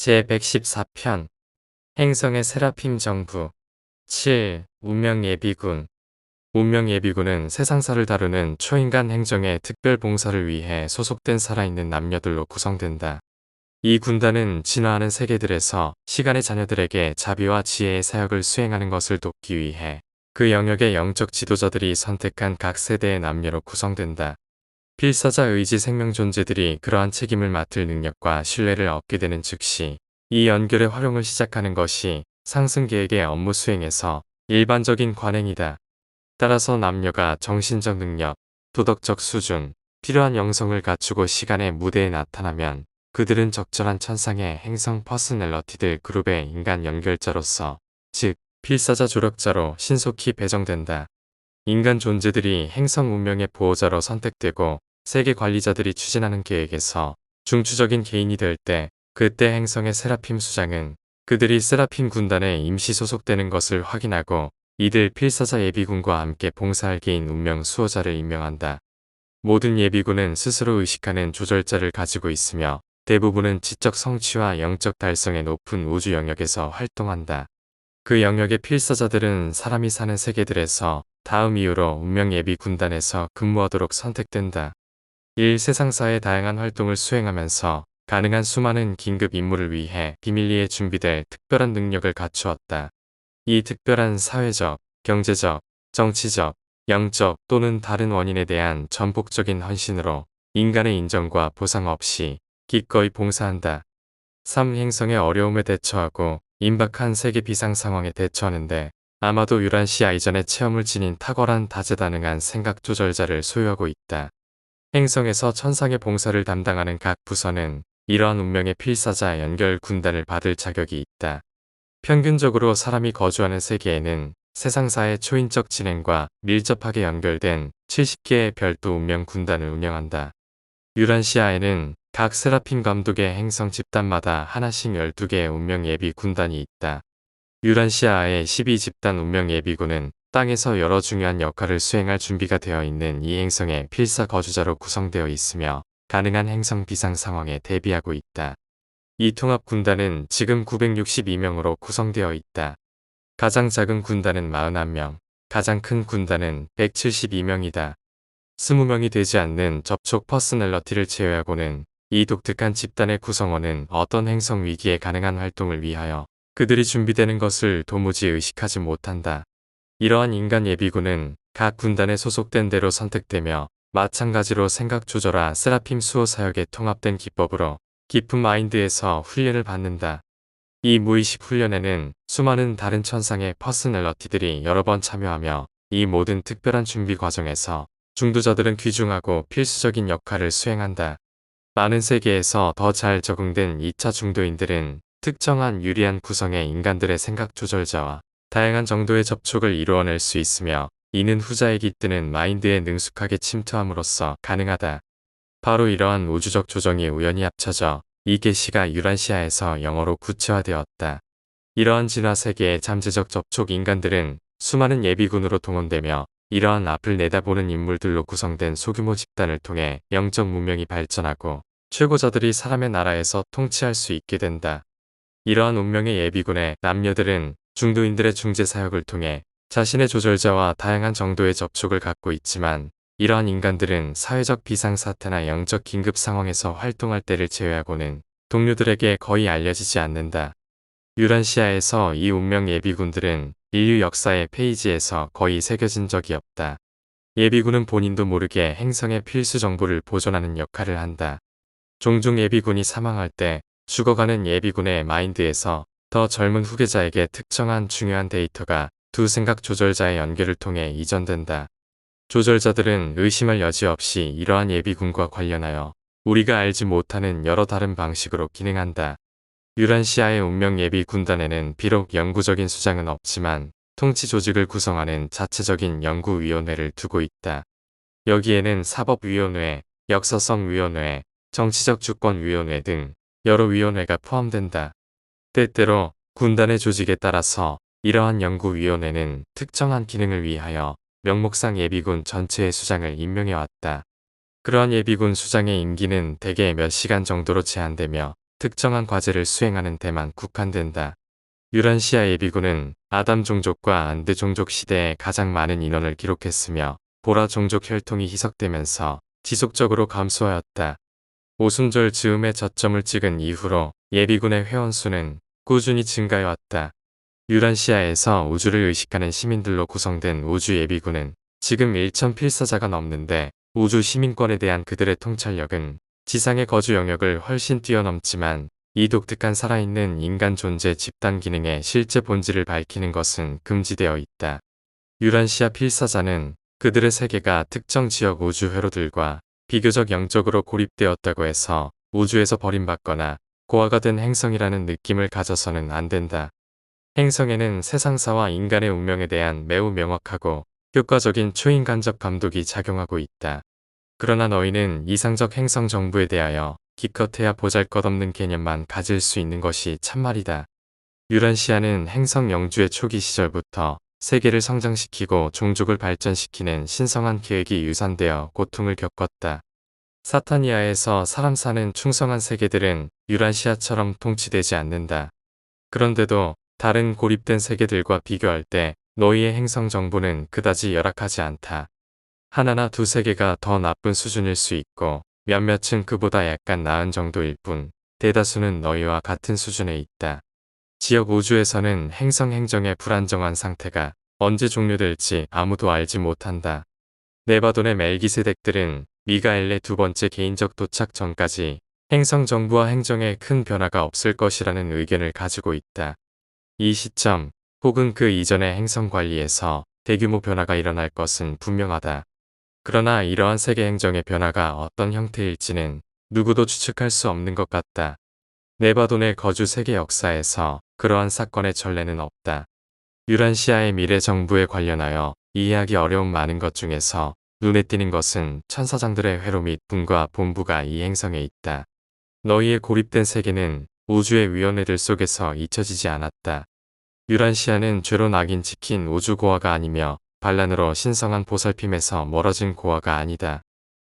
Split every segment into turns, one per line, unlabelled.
제114편 행성의 세라핌 정부 7. 운명예비군 운명예비군은 세상사를 다루는 초인간 행정의 특별 봉사를 위해 소속된 살아있는 남녀들로 구성된다. 이 군단은 진화하는 세계들에서 시간의 자녀들에게 자비와 지혜의 사역을 수행하는 것을 돕기 위해 그 영역의 영적 지도자들이 선택한 각 세대의 남녀로 구성된다. 필사자 의지 생명 존재들이 그러한 책임을 맡을 능력과 신뢰를 얻게 되는 즉시 이 연결의 활용을 시작하는 것이 상승계획의 업무 수행에서 일반적인 관행이다. 따라서 남녀가 정신적 능력, 도덕적 수준, 필요한 영성을 갖추고 시간의 무대에 나타나면 그들은 적절한 천상의 행성 퍼스널러티들 그룹의 인간 연결자로서, 즉 필사자 조력자로 신속히 배정된다. 인간 존재들이 행성 운명의 보호자로 선택되고 세계 관리자들이 추진하는 계획에서 중추적인 개인이 될 때, 그때 행성의 세라핌 수장은 그들이 세라핌 군단에 임시 소속되는 것을 확인하고 이들 필사자 예비군과 함께 봉사할 개인 운명 수호자를 임명한다. 모든 예비군은 스스로 의식하는 조절자를 가지고 있으며 대부분은 지적 성취와 영적 달성의 높은 우주 영역에서 활동한다. 그 영역의 필사자들은 사람이 사는 세계들에서 다음 이유로 운명 예비 군단에서 근무하도록 선택된다. 1. 세상사의 다양한 활동을 수행하면서 가능한 수많은 긴급 임무를 위해 비밀리에 준비될 특별한 능력을 갖추었다. 이 특별한 사회적, 경제적, 정치적, 영적 또는 다른 원인에 대한 전폭적인 헌신으로 인간의 인정과 보상 없이 기꺼이 봉사한다. 3. 행성의 어려움에 대처하고 임박한 세계 비상 상황에 대처하는데 아마도 유란시아 이전의 체험을 지닌 탁월한 다재다능한 생각 조절자를 소유하고 있다. 행성에서 천상의 봉사를 담당하는 각 부서는 이러한 운명의 필사자 연결 군단을 받을 자격이 있다. 평균적으로 사람이 거주하는 세계에는 세상사의 초인적 진행과 밀접하게 연결된 70개의 별도 운명 군단을 운영한다. 유란시아에는 각 세라핌 감독의 행성 집단마다 하나씩 12개의 운명 예비 군단이 있다. 유란시아의 12집단 운명 예비군은 땅에서 여러 중요한 역할을 수행할 준비가 되어 있는 이 행성의 필사 거주자로 구성되어 있으며 가능한 행성 비상 상황에 대비하고 있다. 이 통합 군단은 지금 962명으로 구성되어 있다. 가장 작은 군단은 41명, 가장 큰 군단은 172명이다. 20명이 되지 않는 접촉 퍼스널러티를 제외하고는 이 독특한 집단의 구성원은 어떤 행성 위기에 가능한 활동을 위하여 그들이 준비되는 것을 도무지 의식하지 못한다. 이러한 인간 예비군은 각 군단에 소속된 대로 선택되며 마찬가지로 생각 조절화 세라핌 수호 사역에 통합된 기법으로 깊은 마인드에서 훈련을 받는다. 이 무의식 훈련에는 수많은 다른 천상의 퍼스널러티들이 여러 번 참여하며 이 모든 특별한 준비 과정에서 중도자들은 귀중하고 필수적인 역할을 수행한다. 많은 세계에서 더 잘 적응된 2차 중도인들은 특정한 유리한 구성의 인간들의 생각 조절자와 다양한 정도의 접촉을 이루어낼 수 있으며 이는 후자에 깃드는 마인드에 능숙하게 침투함으로써 가능하다. 바로 이러한 우주적 조정이 우연히 합쳐져 이 계시가 유란시아에서 영어로 구체화되었다. 이러한 진화 세계의 잠재적 접촉 인간들은 수많은 예비군으로 동원되며 이러한 앞을 내다보는 인물들로 구성된 소규모 집단을 통해 영적 문명이 발전하고 최고자들이 사람의 나라에서 통치할 수 있게 된다. 이러한 운명의 예비군의 남녀들은 중도인들의 중재 사역을 통해 자신의 조절자와 다양한 정도의 접촉을 갖고 있지만 이러한 인간들은 사회적 비상사태나 영적 긴급 상황에서 활동할 때를 제외하고는 동료들에게 거의 알려지지 않는다. 유란시아에서 이 운명 예비군들은 인류 역사의 페이지에서 거의 새겨진 적이 없다. 예비군은 본인도 모르게 행성의 필수 정보를 보존하는 역할을 한다. 종종 예비군이 사망할 때 죽어가는 예비군의 마인드에서 더 젊은 후계자에게 특정한 중요한 데이터가 두 생각 조절자의 연결을 통해 이전된다. 조절자들은 의심할 여지 없이 이러한 예비군과 관련하여 우리가 알지 못하는 여러 다른 방식으로 기능한다. 유란시아의 운명 예비 군단에는 비록 영구적인 수장은 없지만 통치 조직을 구성하는 자체적인 연구위원회를 두고 있다. 여기에는 사법위원회, 역사성위원회, 정치적 주권위원회 등 여러 위원회가 포함된다. 때때로 군단의 조직에 따라서 이러한 연구위원회는 특정한 기능을 위하여 명목상 예비군 전체의 수장을 임명해왔다. 그러한 예비군 수장의 임기는 대개 몇 시간 정도로 제한되며 특정한 과제를 수행하는 데만 국한된다. 유란시아 예비군은 아담 종족과 안드 종족 시대에 가장 많은 인원을 기록했으며 보라 종족 혈통이 희석되면서 지속적으로 감소하였다. 오순절 즈음에 저점을 찍은 이후로 예비군의 회원수는 꾸준히 증가해왔다. 유란시아에서 우주를 의식하는 시민들로 구성된 우주 예비군은 지금 1천 필사자가 넘는데 우주 시민권에 대한 그들의 통찰력은 지상의 거주 영역을 훨씬 뛰어넘지만 이 독특한 살아있는 인간 존재 집단 기능의 실제 본질을 밝히는 것은 금지되어 있다. 유란시아 필사자는 그들의 세계가 특정 지역 우주 회로들과 비교적 영적으로 고립되었다고 해서 우주에서 버림받거나 고아가 된 행성이라는 느낌을 가져서는 안 된다. 행성에는 세상사와 인간의 운명에 대한 매우 명확하고 효과적인 초인 간접 감독이 작용하고 있다. 그러나 너희는 이상적 행성 정부에 대하여 기껏해야 보잘것없는 개념만 가질 수 있는 것이 참말이다. 유란시아는 행성 영주의 초기 시절부터 세계를 성장시키고 종족을 발전시키는 신성한 계획이 유산되어 고통을 겪었다. 사타니아에서 사람 사는 충성한 세계들은 유란시아처럼 통치되지 않는다. 그런데도 다른 고립된 세계들과 비교할 때 너희의 행성 정보는 그다지 열악하지 않다. 하나나 두 세계가 더 나쁜 수준일 수 있고 몇몇은 그보다 약간 나은 정도일 뿐 대다수는 너희와 같은 수준에 있다. 지역 우주에서는 행성 행정의 불안정한 상태가 언제 종료될지 아무도 알지 못한다. 네바돈의 멜기세덱들은 미가엘의 두 번째 개인적 도착 전까지 행성 정부와 행정에 큰 변화가 없을 것이라는 의견을 가지고 있다. 이 시점 혹은 그 이전의 행성 관리에서 대규모 변화가 일어날 것은 분명하다. 그러나 이러한 세계 행정의 변화가 어떤 형태일지는 누구도 추측할 수 없는 것 같다. 네바돈의 거주 세계 역사에서 그러한 사건의 전례는 없다. 유란시아의 미래 정부에 관련하여 이해하기 어려운 많은 것 중에서 눈에 띄는 것은 천사장들의 회로 및 분과 본부가 이 행성에 있다. 너희의 고립된 세계는 우주의 위원회들 속에서 잊혀지지 않았다. 유란시아는 죄로 낙인 찍힌 우주 고아가 아니며 반란으로 신성한 보살핌에서 멀어진 고아가 아니다.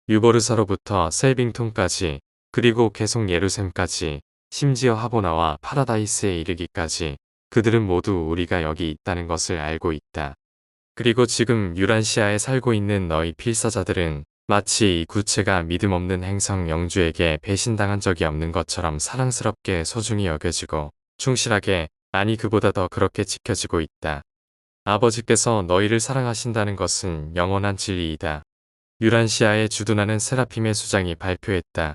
유보르사로부터 셀빙톤까지 그리고 계속 예루셈까지 심지어 하보나와 파라다이스에 이르기까지 그들은 모두 우리가 여기 있다는 것을 알고 있다. 그리고 지금 유란시아에 살고 있는 너희 필사자들은 마치 이 구체가 믿음 없는 행성 영주에게 배신당한 적이 없는 것처럼 사랑스럽게 소중히 여겨지고 충실하게 아니 그보다 더 그렇게 지켜지고 있다. 아버지께서 너희를 사랑하신다는 것은 영원한 진리이다. 유란시아의 주둔하는 세라핌의 수장이 발표했다.